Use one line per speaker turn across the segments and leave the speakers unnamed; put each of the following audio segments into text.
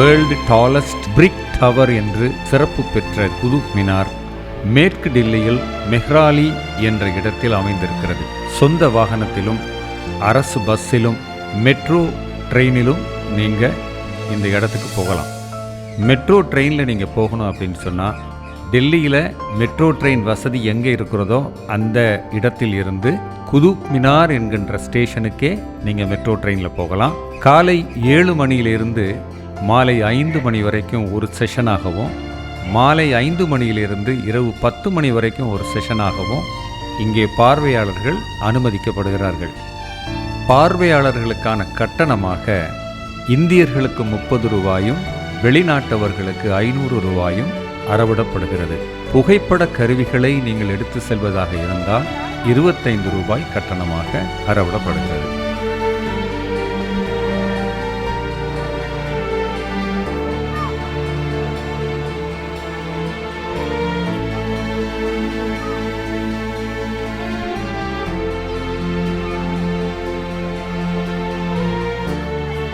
World tallest பிரிக் tower என்று சிறப்பு பெற்ற குதுப் மினார் மேற்கு டெல்லியில் மெஹ்ராலி என்ற இடத்தில் அமைந்திருக்கிறது. சொந்த வாகனத்திலும் அரசு பஸ்ஸிலும் மெட்ரோ ட்ரெயினிலும் நீங்கள் இந்த இடத்துக்கு போகலாம். மெட்ரோ ட்ரெயினில் நீங்கள் போகணும் அப்படின்னு சொன்னால் டெல்லியில் மெட்ரோ ட்ரெயின் வசதி எங்கே இருக்கிறதோ அந்த இடத்தில் இருந்து குதுப் மினார் என்கின்ற ஸ்டேஷனுக்கே நீங்கள் மெட்ரோ ட்ரெயினில் போகலாம். காலை 7 மணியிலிருந்து மாலை 5 மணி வரைக்கும் ஒரு செஷனாகவும், மாலை 5 மணியிலிருந்து இரவு 10 மணி வரைக்கும் ஒரு செஷனாகவும் இங்கே பார்வையாளர்கள் அனுமதிக்கப்படுகிறார்கள். பார்வையாளர்களுக்கான கட்டணமாக இந்தியர்களுக்கு 30 ரூபாயும் வெளிநாட்டவர்களுக்கு 500 ரூபாயும் அறவிடப்படுகிறது. புகைப்பட கருவிகளை நீங்கள் எடுத்து செல்வதாக இருந்தால் 25 ரூபாய் கட்டணமாக அறவிடப்படுகிறது.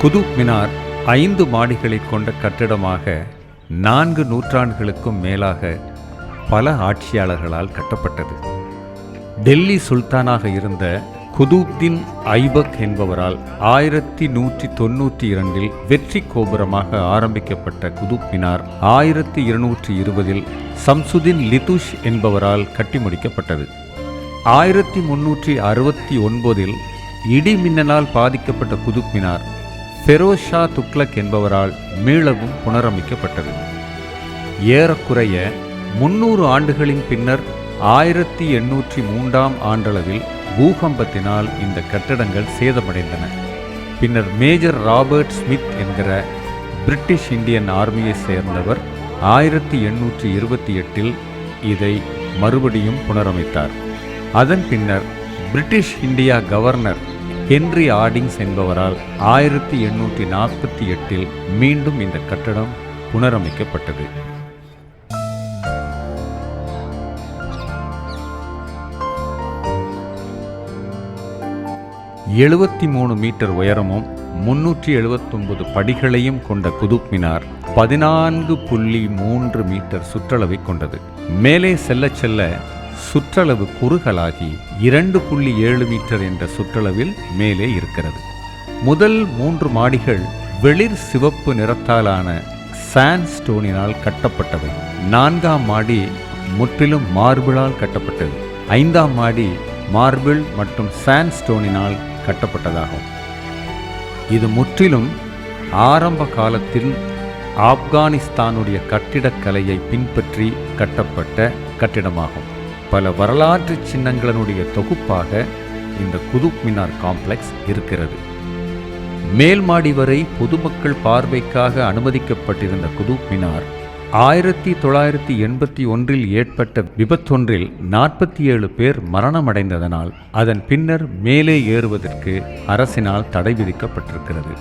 குதுப் மினார் 5 மாடிகளை கொண்ட கட்டிடமாக 4 நூற்றாண்டுகளுக்கும் மேலாக பல ஆட்சியாளர்களால் கட்டப்பட்டது. டெல்லி சுல்தானாக இருந்த குதுப்தீன் ஐபக் என்பவரால் 1192 வெற்றி கோபுரமாக ஆரம்பிக்கப்பட்ட குதுப் மினார் 1220 சம்சுதீன் லிதுஷ் என்பவரால் கட்டி முடிக்கப்பட்டது. 1369 இடி மின்னலால் பாதிக்கப்பட்ட குதுப் மினார் ஃபெரோஸ் ஷா துக்ளக் என்பவரால் மீளவும் புனரமைக்கப்பட்டது. ஏறக்குறைய 300 ஆண்டுகளின் பின்னர் 1803 ஆண்டளவில் பூகம்பத்தினால் இந்த கட்டடங்கள் சேதமடைந்தன. பின்னர் மேஜர் ராபர்ட் ஸ்மித் என்கிற பிரிட்டிஷ் இந்தியன் ஆர்மியை சேர்ந்தவர் 1828 இதை மறுபடியும் புனரமைத்தார். அதன் பின்னர் பிரிட்டிஷ் இந்தியா கவர்னர் ஹென்றி ஆர்டிங்ஸ் என்பவரால் 1848 மீண்டும் இந்த கட்டடம் புனரமைக்கப்பட்டது. 73 மீட்டர் உயரமும் 379 படிகளையும் கொண்ட குதுப் மினார் 14.3 மீட்டர் சுற்றளவை கொண்டது. மேலே செல்ல செல்ல சுற்றளவு குறுகலாகி 2.7 மீட்டர் என்ற சுற்றளவில் மேலே இருக்கிறது. முதல் 3 மாடிகள் வெளிர் சிவப்பு நிறத்தாலான சாண்ட்ஸ்டோனினால் கட்டப்பட்டவை. 4ஆம் மாடி முற்றிலும் மார்பிளால் கட்டப்பட்டது. 5ஆம் மாடி மார்பிள் மற்றும் சாண்ட்ஸ்டோனினால் கட்டப்பட்டதாகும். இது முற்றிலும் ஆரம்ப காலத்தில் ஆப்கானிஸ்தானுடைய கட்டிடக்கலையை பின்பற்றி கட்டப்பட்ட கட்டிடமாகும். பல வரலாற்று சின்னங்களினுடைய தொகுப்பாக இந்த குதுப் மினார் காம்ப்ளெக்ஸ் இருக்கிறது. மேல் மாடி வரை பொதுமக்கள் பார்வைக்காக அனுமதிக்கப்பட்டிருந்த குதுப் மினார் 1981 ஏற்பட்ட விபத்தொன்றில் 47 பேர் மரணமடைந்ததனால் அதன் பின்னர் மேலே ஏறுவதற்கு அரசினால் தடை விதிக்கப்பட்டிருக்கிறது.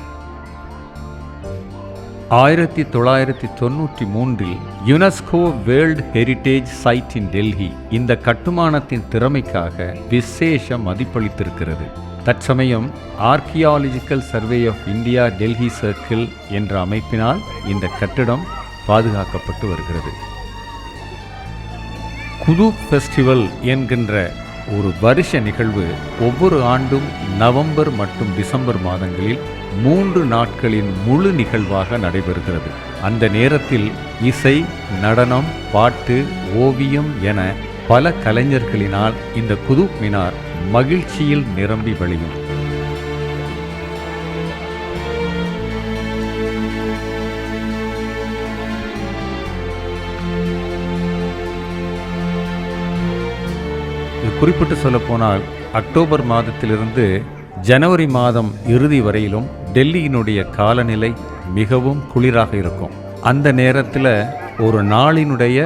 1993 UNESCO world heritage site in Delhi இந்த கட்டுமானத்தின் திறமைக்காக விசேஷ மதிப்பளித்திருக்கிறது. தற்சமயம் archaeological survey of India Delhi circle என்ற அமைப்பினால் இந்த கட்டிடம் பாதுகாக்கப்பட்டு வருகிறது. குதுப் ஃபெஸ்டிவல் என்கின்ற ஒரு வருஷ நிகழ்வு ஒவ்வொரு ஆண்டும் நவம்பர் மற்றும் டிசம்பர் மாதங்களில் 3 நாட்களின் முழு நிகழ்வாக நடைபெறுகிறது. அந்த நேரத்தில் இசை, நடனம், பாட்டு, ஓவியம் என பல கலைஞர்களினால் இந்த குதுப் மினார் மகிழ்ச்சியில் நிரம்பி வழியும். குறிப்பிட்டு சொல்லப்போனால் அக்டோபர் மாதத்திலிருந்து ஜனவரி மாதம் இறுதி வரையிலும் டெல்லியினுடைய காலநிலை மிகவும் குளிராக இருக்கும். அந்த நேரத்தில் ஒரு நாளினுடைய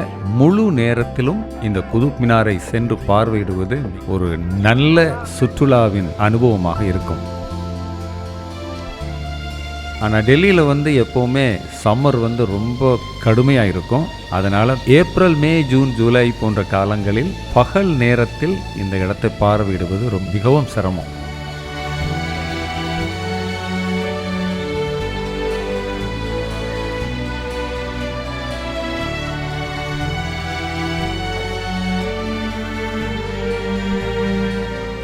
முழு நேரத்திலும் இந்த குதுப் மினாரை சென்று பார்வையிடுவது ஒரு நல்ல சுற்றுலாவின் அனுபவமாக இருக்கும். ஆனால் டெல்லியில் எப்போவுமே சம்மர் ரொம்ப கடுமையாக இருக்கும். அதனால் ஏப்ரல், மே, ஜூன், ஜூலை போன்ற காலங்களில் பகல் நேரத்தில் இந்த இடத்தை பார்வையிடுவது மிகவும் சிரமம்.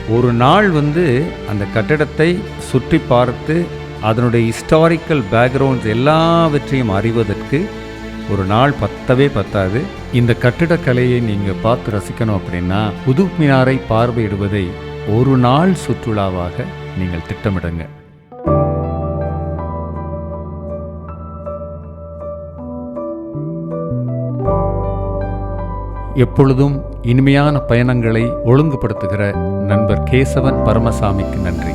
ஒரு நாள் அந்த கட்டடத்தை சுற்றி பார்த்து அதனுடைய ஹிஸ்டாரிக்கல் பேக்ரவுண்ட்ஸ் எல்லாவற்றையும் அறிவதற்கு ஒரு நாள் பத்தவே பத்தாது. இந்த கட்டிடக்கலையை நீங்கள் பார்த்து ரசிக்கணும் அப்படின்னா குதுப் மினாரை பார்வையிடுவதை ஒரு நாள் சுற்றுலாவாக நீங்கள் திட்டமிடுங்க. எப்பொழுதும் இனிமையான பயணங்களை ஒழுங்குபடுத்துகிற நண்பர் கேசவன் பரமசாமிக்கு நன்றி.